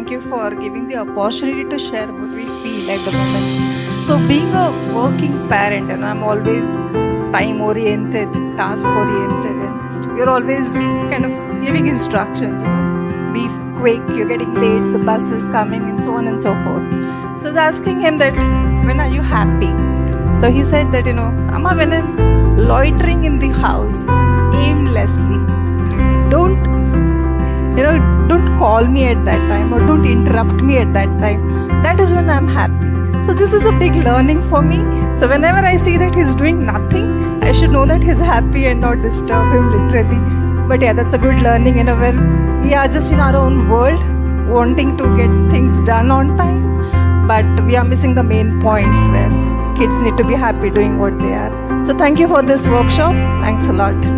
thank you for giving the opportunity to share what we feel at the moment. So being a working parent, and I'm always time oriented, task oriented, and we're always kind of giving instructions, be quick, you're getting late, the bus is coming, and so on and so forth. So I was asking him that, when are you happy? So he said that, Amma, when I'm loitering in the house aimlessly, don't call me at that time, or don't interrupt me at that time. That is when I'm happy. So this is a big learning for me. So whenever I see that he's doing nothing, I should know that he's happy and not disturb him literally. But yeah, that's a good learning, where we are just in our own world, wanting to get things done on time, but we are missing the main point where kids need to be happy doing what they are. So thank you for this workshop. Thanks a lot.